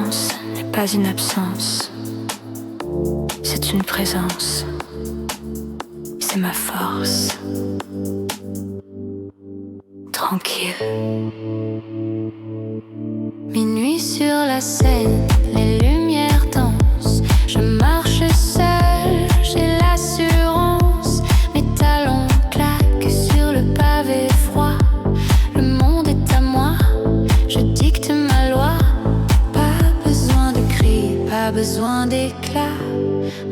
silence n'est pas une absence, c'est une présence, c'est ma force. Tranquille. Minuit sur la Seine, les lumières dansent. Je marche seule, j'ai l'assurance. Mes talons claquent sur le pavé froid. Le monde est à moi, je dicte ma loi. Pas besoin de cris, pas besoin d'éclat.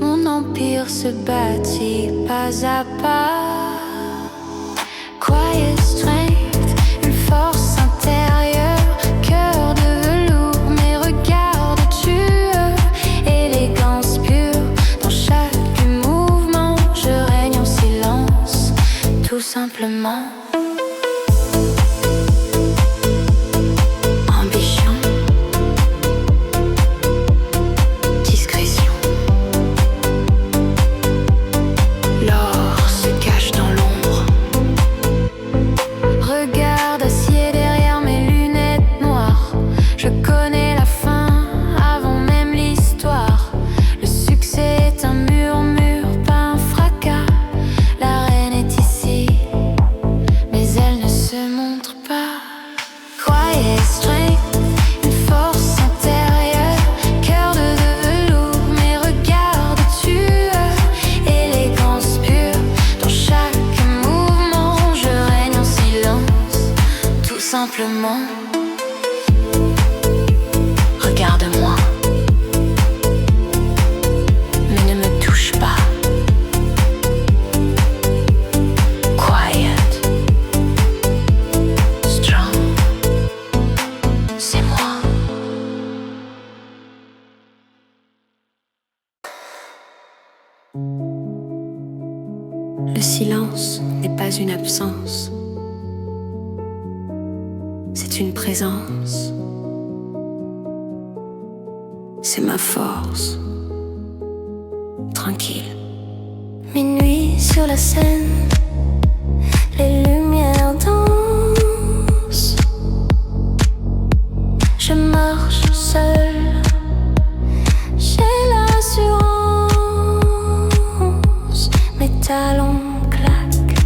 Mon empire se bâtit pas à pas. Quiet strength, une force intérieure. Cœur de velours, mes regards de tueur. Élégance pure, dans chaque mouvement. Je règne en silence, tout simplement. Ambition, discrétion. L'or se cache dans l'ombre. Regarde acier derrière mes lunettes noires. Je connais la fin avant même l'histoire. Le succès est un murmure, pas un fracas. La reine est ici, mais elle ne se montre pas. Quiet strength, une force intérieure. Cœur de velours, mes regards de tueur. Élégance pure, dans chaque mouvement. Je règne en silence, tout simplement. Regarde-moi, mais ne me touche pas. Quiet, strong, c'est moi. Le silence n'est pas une absence, c'est une présence, c'est ma force. Tranquille. Minuit sur la Seine, les lumières dansent. Je marche seule, j'ai l'assurance. Mes talons claquent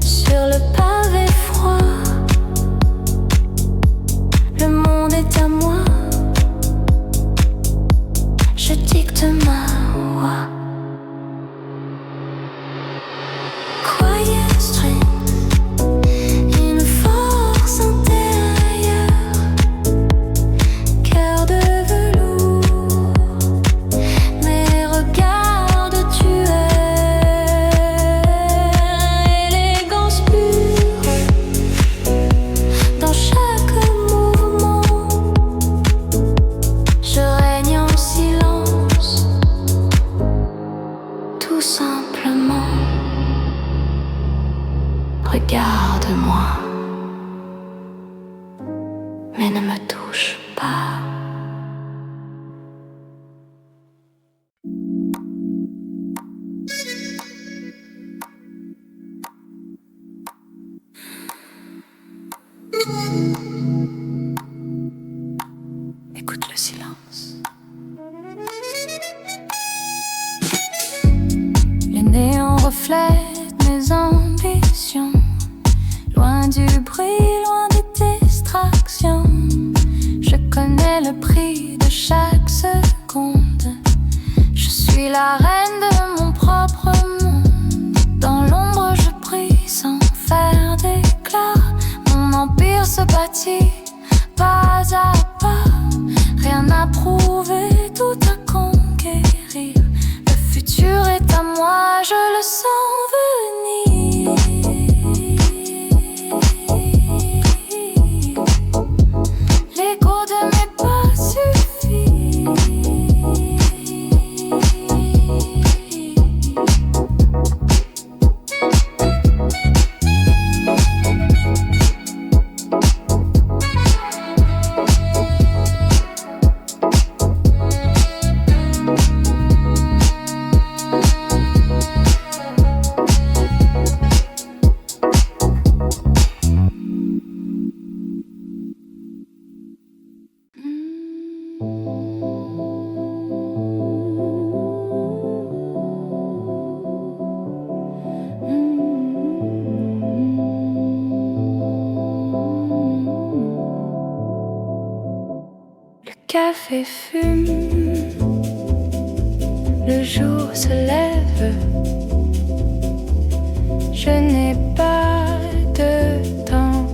sur le pavé froid. Le monde est à moi, je dicte ma voix. Quiet strength, une force intérieure. Cœur de velours, mes regards de tueur. Élégance pure, dans chaque mouvement. Je règne en silence, tout simplement. Regarde-moi, mais ne me touche pas. Écoute le silence. Les néons reflètent mes ambitions. Loin du bruit, loin des distractions. Je connais le prix de chaque seconde. Je suis la reine de mon propre monde. Dans l'ombre je brille sans faire d'éclat. Mon empire se bâtit pas à pas. Rien à prouver, tout à conquérir. Le futur est à moi, je le sens venir. L'écho de mes pas suffit. café fume, le jour se lève. Je n'ai pas de temps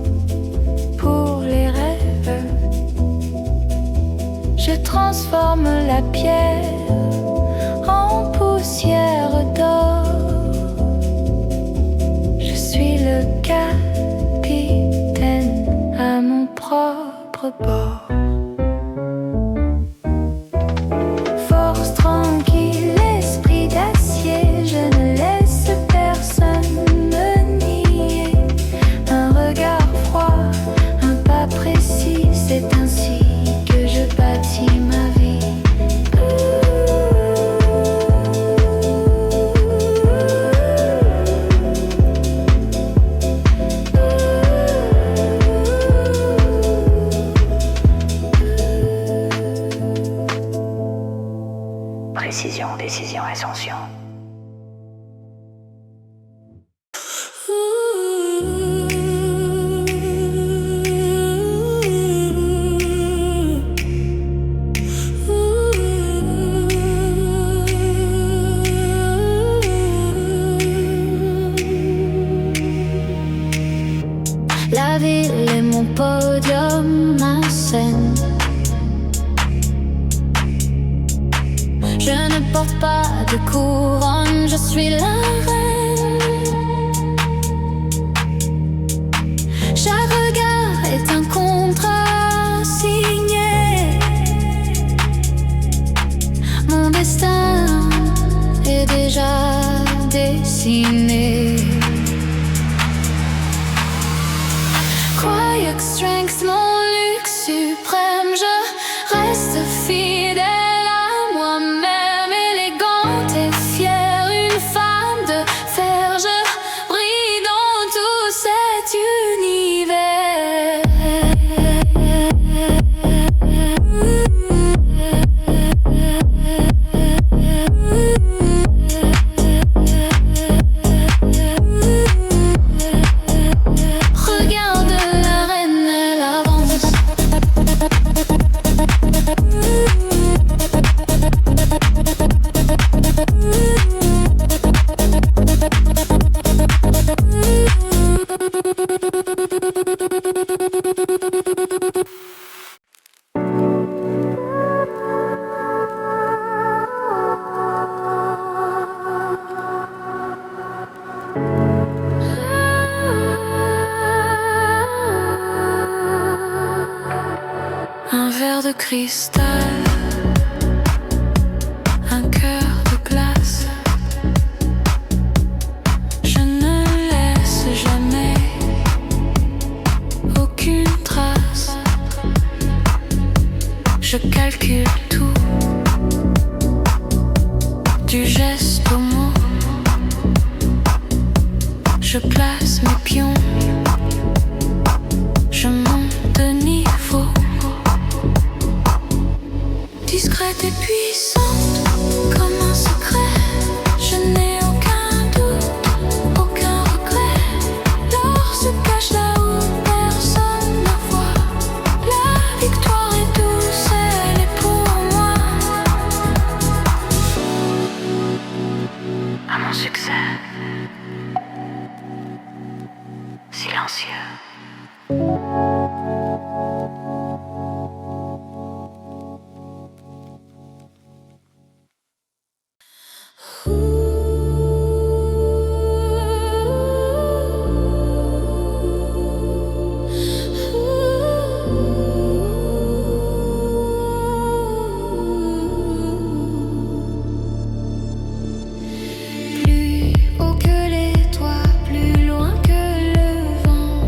pour les rêves. Je transforme la pierre en poussière d'or. Je suis le capitaine à mon propre bord. Force tranquille, esprit d'acier, je ne laisse personne me nier. Un regard froid, un pas précis, c'est ainsi que je bâtis ma vie. Précision, décision, ascension. La ville est mon podium, ma scène. Je ne porte pas de couronne, je suis la reine. Chaque regard est un contrat signé. Mon destin est déjà dessiné. Quiet strength, mon luxe suprême, je reste fidèle à moi-même, élégante et fière, une femme de fer, je brille dans tout cet univers. Regarde la reine, elle avance. Un verre de cristal, un cœur de glace. Je ne laisse jamais aucune trace. Je calcule tout, du geste au mot. Je place mes pions, je monte de niveau. Discrète et puissante, comme un secret. Je n'ai aucun doute, aucun regret. L'or se cache là où personne ne voit. La victoire est douce, elle est pour moi. À mon succès. Silencieux. Plus haut que les toits, plus loin que le vent.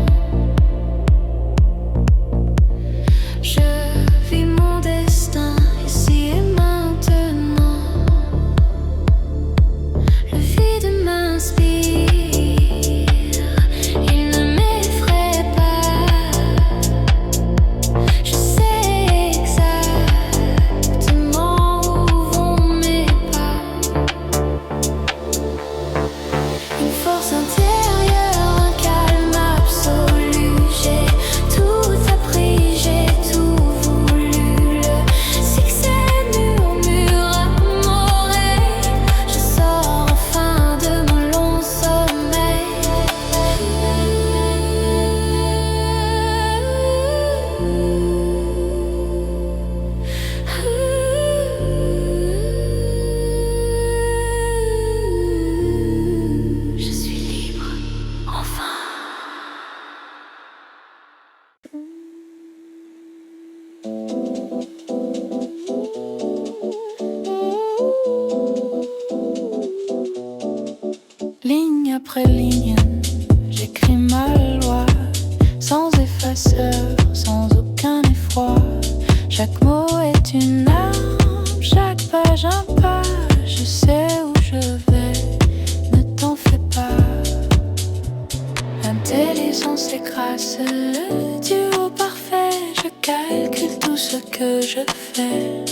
trace le duo parfait. Je calcule tout ce que je fais.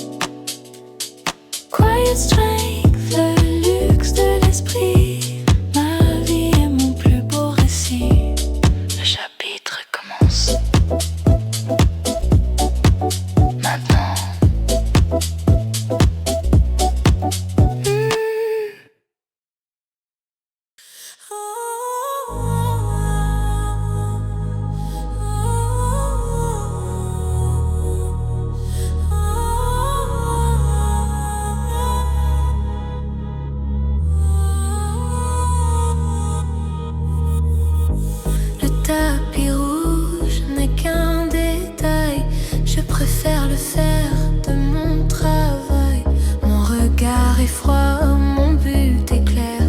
Quiet strength, le luxe de l'esprit. Ma vie est mon plus beau récit. Le chapitre commence maintenant. Le tapis rouge n'est qu'un détail. Je préfère le faire de mon travail. Mon regard est froid, mon but est clair.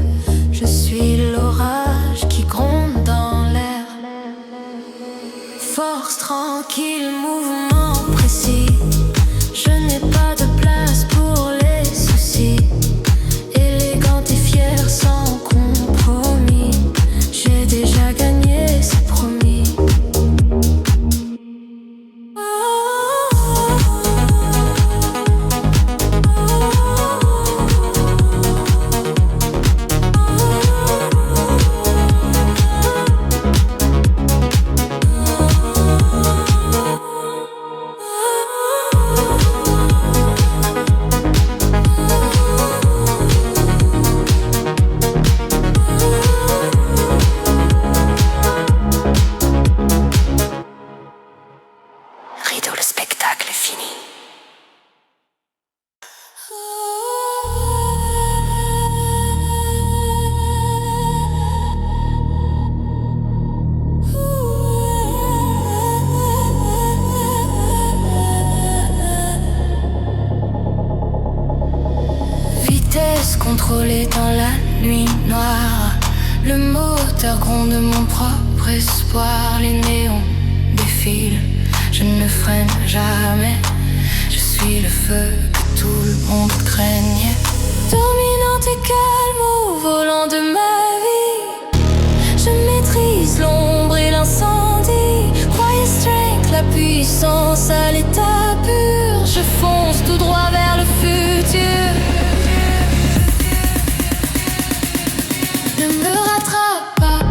Je suis l'orage qui gronde dans l'air. Force tranquille, mouvement précis. Je n'ai pas de place pour les soucis. Élégante et fière sans compromis. J'ai déjà gagné, c'est promis. Rideau, le spectacle est fini. Vitesse contrôlée dans la nuit noire. Le moteur gronde mon propre espoir. Les néons défilent. Je ne freine jamais. Je suis le feu que tout le monde craigne. Dominante et calme au volant de ma vie. Je maîtrise l'ombre et l'incendie. Quiet strength, la puissance à l'état pur. Je fonce tout droit vers le futur. Ne me rattrape pas.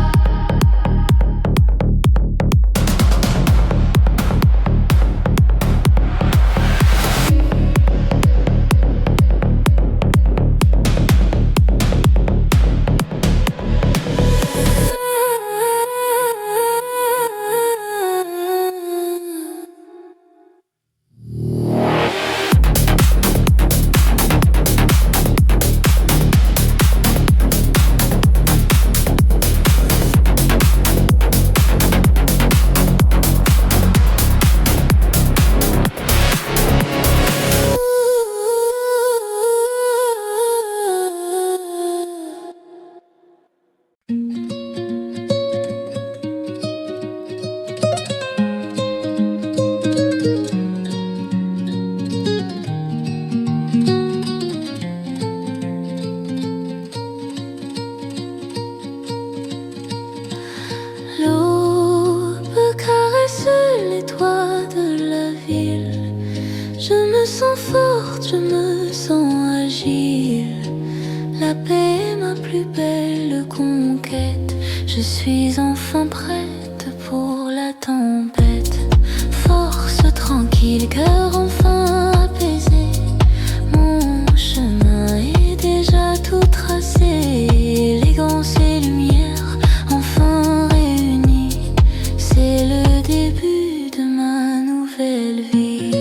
L'aube caresse les toits de la ville. Je me sens forte, je me sens agile. La paix est ma plus belle conquête. Je suis enfin prête pour la tempête. Force tranquille, cœur enfin apaisé. Mon chemin est déjà tout tracé. Élégance et lumière enfin réunies. C'est le début de ma nouvelle vie.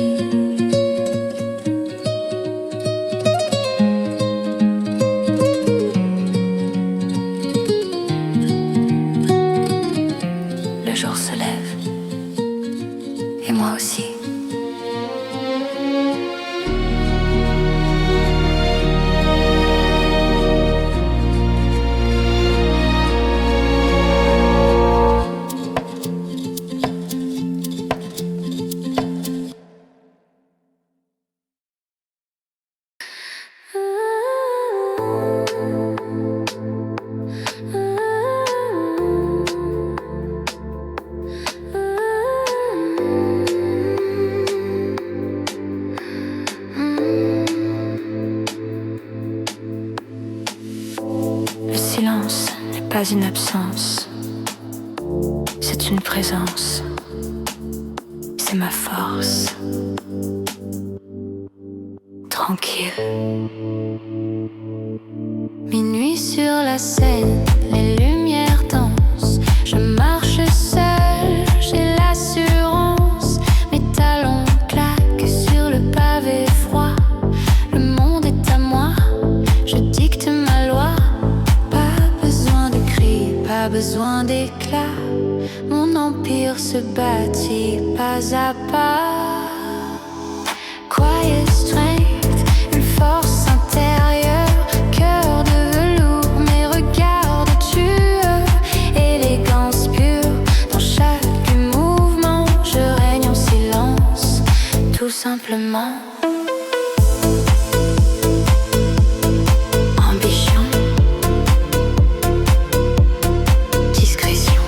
Le jour se lève, et moi aussi. pas une absence, c'est une présence, c'est ma force. Tranquille. Minuit sur la Seine, les lumières dansent. Je marche seule, j'ai l'assurance. Mes talons claquent sur le pavé froid. Le monde est à moi, je dicte ma loi. Pas besoin de cris, pas besoin d'éclat. Mon empire se bâtit pas à pas. Quiet strength, une force intérieure, cœur de velours, mes regards de tueur, élégance pure, dans chaque mouvement, je règne en silence, tout simplement. Ambition, discrétion,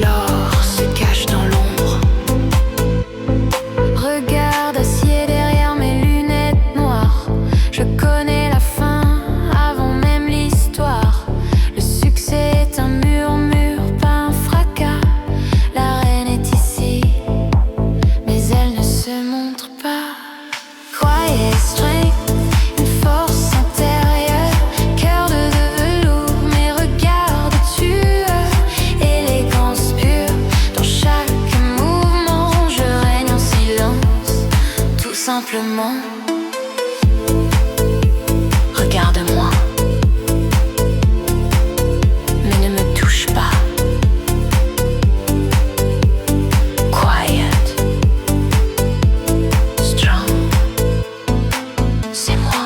l'or se cache dans l'ombre. Regarde acier derrière mes lunettes noires. Je connais la fin avant même l'histoire. Le succès est un murmure, pas un fracas. La reine est ici, mais elle ne se montre pas. Quiet strength, une force intérieure, cœur de velours, mes regards de tueur, élégance pure, dans chaque mouvement, je règne en silence, tout simplement. Regarde-moi, mais ne me touche pas. Quiet, strong, c'est moi.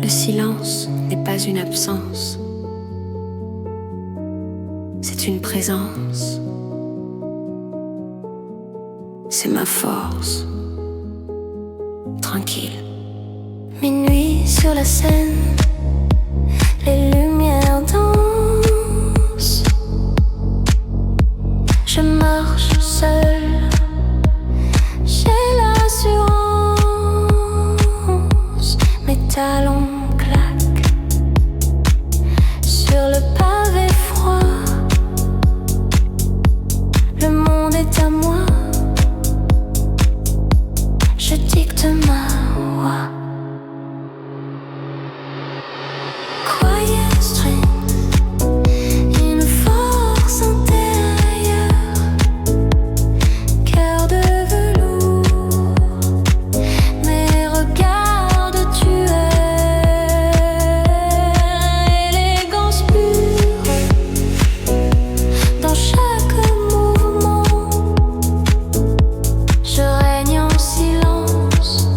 Le silence n'est pas une absence, c'est une présence, c'est ma force. Tranquille. Minuit sur la Seine, les lumières dansent. Je marche seule, j'ai l'assurance. Mes talons claquent sur le pavé froid. Le monde est à moi, je dicte ma voix. Quiet strength, une force intérieure, cœur de velours, mes regards de tueur, élégance pure, dans chaque mouvement, je règne en silence,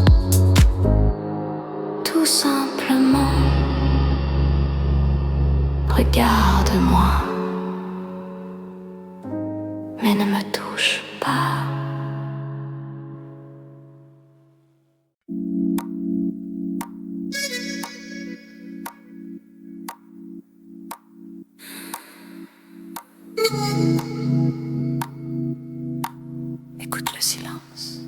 tout simplement. Regarde-moi, mais ne me touche pas. Écoute le silence.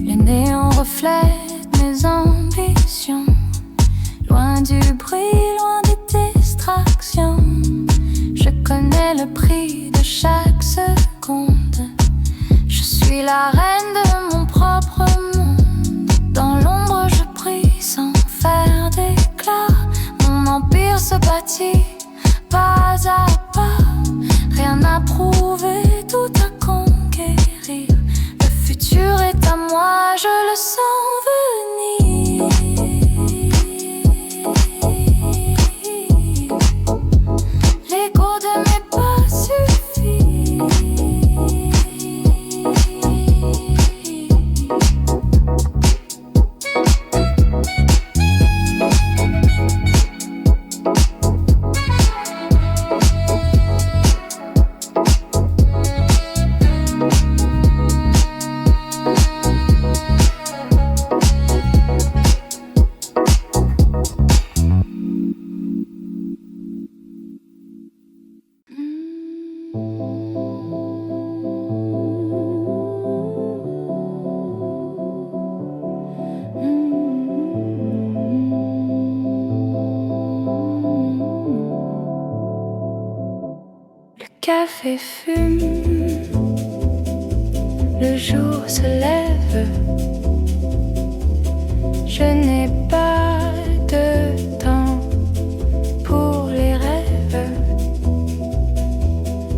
Les néons reflètent mes ambitions. Loin du bruit, loin des distractions. Je connais le prix de chaque seconde. Je suis la reine de mon propre monde. Dans l'ombre, je brille sans faire d'éclat. Mon empire se bâtit pas à pas. Rien à prouver, tout à conquérir. Le futur est à moi, je le sens venir. L'écho de mes pas suffit. café fume, le jour se lève. Je n'ai pas de temps pour les rêves.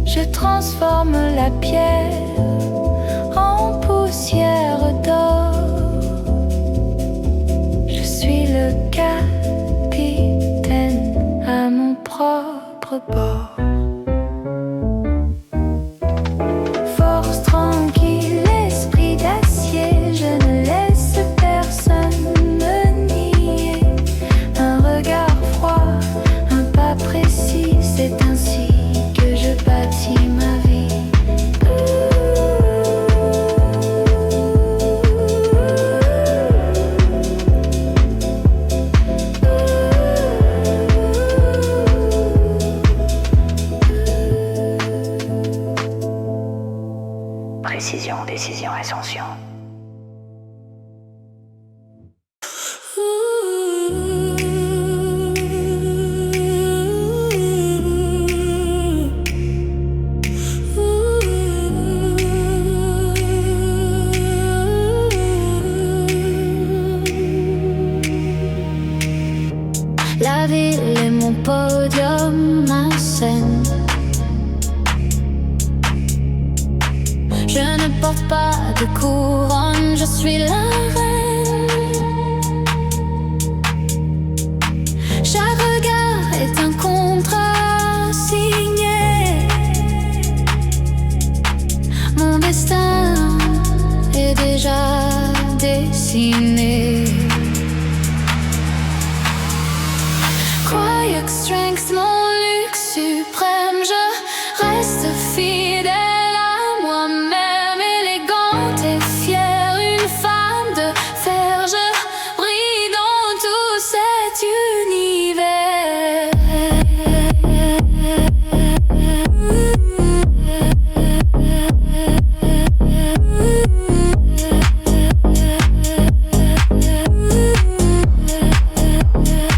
Je transforme la pierre en poussière d'or. Je suis le capitaine à mon propre bord. Force tranquille, esprit d'acier, je ne laisse personne me nier. Un regard froid, un pas précis, c'est ainsi que je bâtis ma vie. Précision, décision, ascension. La ville est mon podium, ma scène. Je ne porte pas de couronne, je suis la reine. Chaque regard est un contrat signé. Mon destin est déjà dessiné. Quiet strength, mon luxe suprême, je reste fidèle à moi-même, élégante et fière, une femme de fer, je brille dans tout cet univers.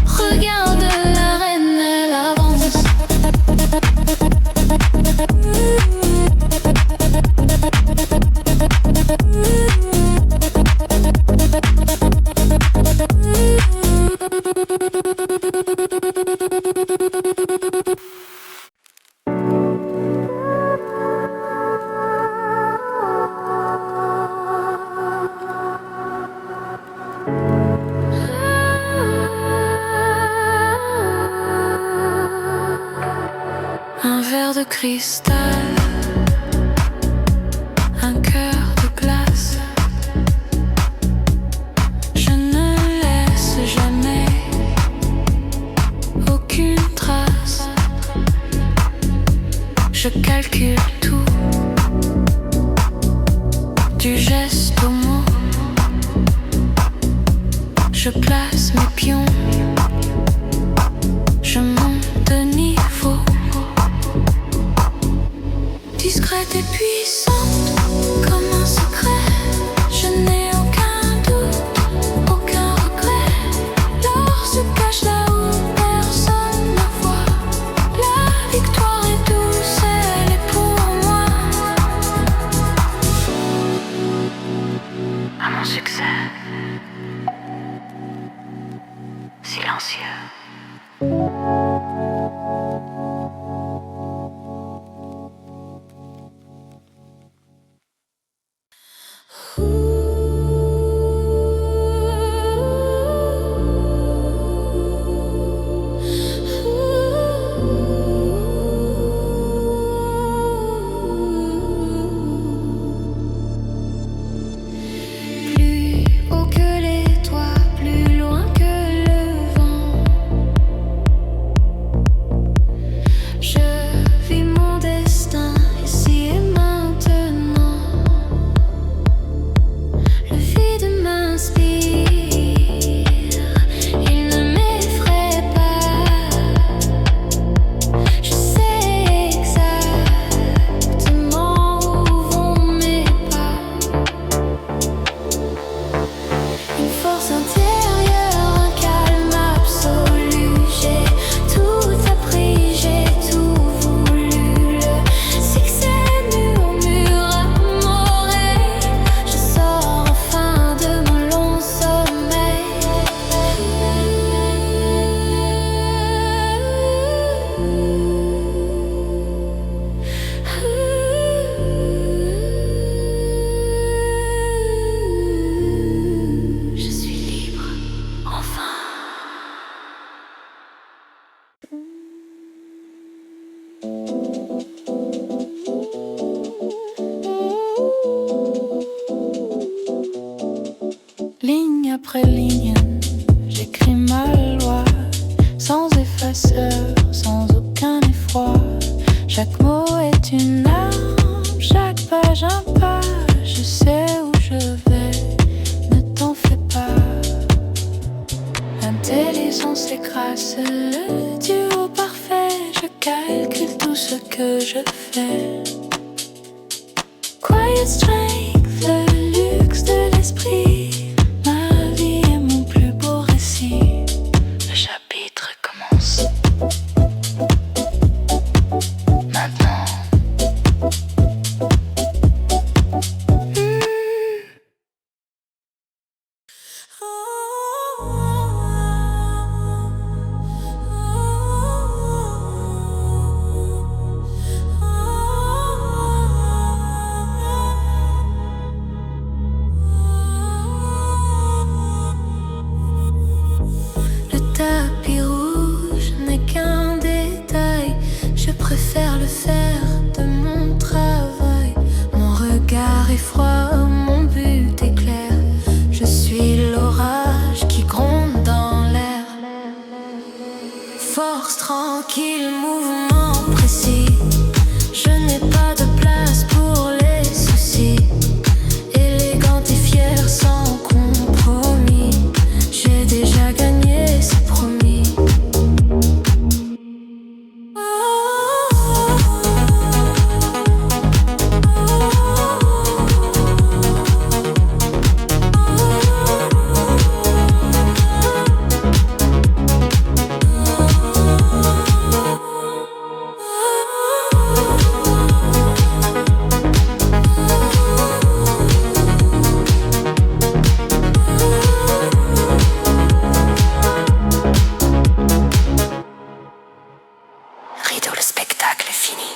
Regarde la reine, elle avance. Un verre de cristal, un cœur de glace. Je ne laisse jamais aucune trace. Je calcule tout, du geste au mot. Je place mes pions, je monte de niveau. Discrète et puissante, comme un secret. Je n'ai aucun doute, aucun regret. L'or se cache là où personne ne voit. La victoire est douce, elle est pour moi. À mon succès. Silencieux. Plus haut que les toits, plus loin que le vent. après ligne, j'écris ma loi, sans effaceur, sans aucun effroi. Chaque mot est une arme, chaque page un pas. Je sais où je vais, ne t'en fais pas. L'intelligence écrase le duo parfait. Je calcule tout ce que je fais. Quiet strength, le luxe de l'esprit. Ma vie est mon plus beau récit. Le chapitre commence maintenant. Tapis rouge n'est qu'un détail. Je préfère le faire de mon travail. Mon regard est froid, mon but est clair. Je suis l'orage qui gronde dans l'air. Force tranquille, mouvement précis. Je n'ai pas de place pour les soucis. Élégante et fière sans compromis. J'ai déjà gagné, c'est promis. Rideau, le spectacle est fini.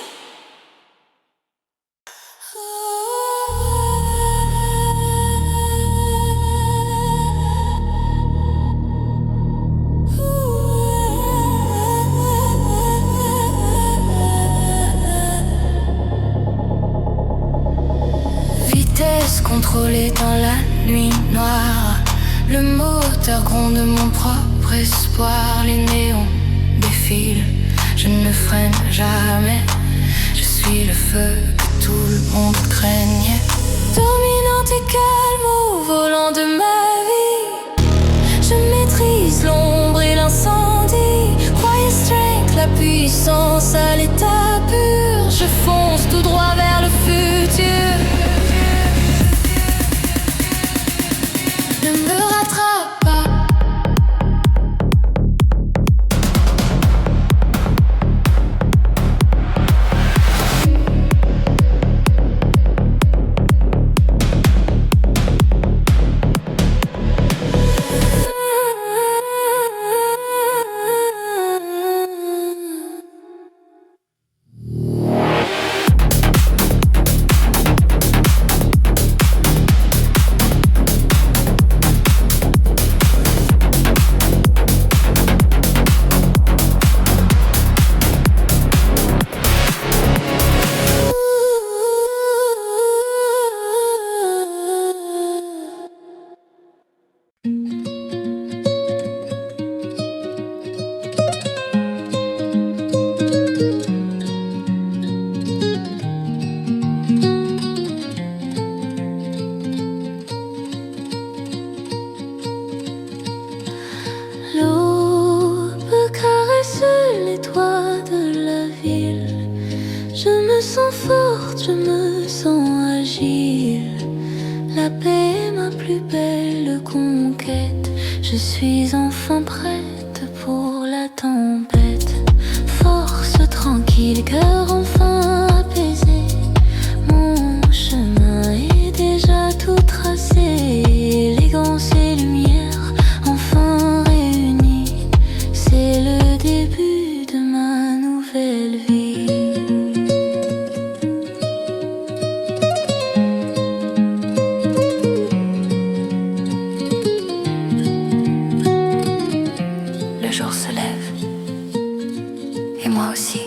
Vitesse contrôlée dans la nuit noire. Le moteur gronde mon propre espoir. Les néons défilent. Je ne freine jamais. Je suis le feu que tout le monde craignait. Dominante et calme au volant de ma vie. Je maîtrise l'ombre et l'incendie. Quiet strength, la puissance à l'état pur. Je fonce tout droit vers le futur. Ne me rattrape pas. Je me sens agile. La paix est ma plus belle conquête. Je suis enfin prête pour la tempête. Force tranquille, cœur enfin apaisé. Mon chemin est déjà tout tracé. Élégance et lumière enfin réunies. C'est le début de ma nouvelle vie. Le jour se lève, et moi aussi.